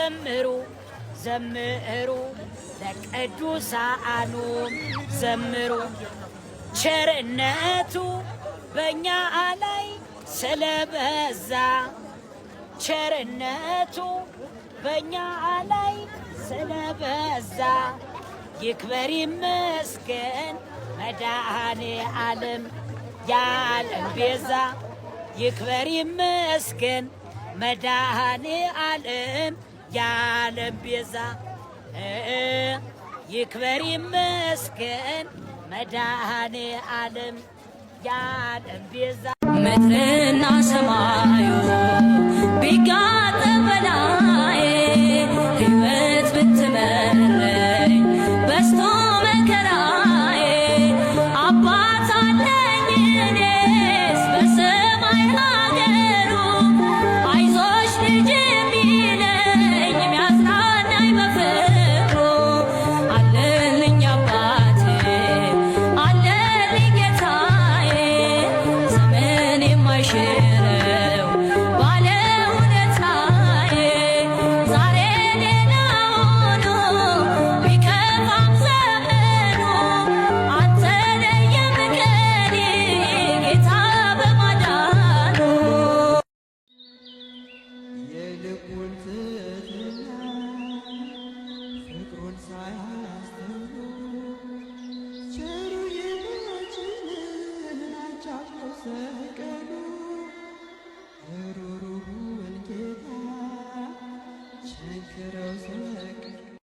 ዘምሩ ዘምሩ ለቅዱሳኑ ዘምሩ ቸርነቱ በእኛ ላይ ስለበዛ ቸርነቱ በእኛ ላይ ስለበዛ ይክበር ይመስገን መድኃኔ ዓለም የዓለም ቤዛ ይክበር ይመስገን መድኃኔ ዓለም የዓለም ቤዛ ይክበር ይመስገን መድኃኔ ዓለም የዓለም ቤዛ ምድርና ሰማዩ ቢጋጠም በላዬ ሕይወት ብትመረኝ በስቶ መከራዬ አባት አለኝ እኔስ በሰማይ ሀገሩ አይዞሽ ልጅ የሚለኝ የሚያጽናናኝ በፍቅሩ አለልኝ አባቴ አለልኝ ጌታዬ ዘመን የማይሽረው ባለውለታዬ ዛሬ ሌላ ሆኖ ቢከፋም ዘመኑ አልተለየም ከኔ ጌታ በማዳኑ የልቡን ትሕትና ፍቅሩን ሳያስተውሉ ቸሩ የልጅን አጫውተው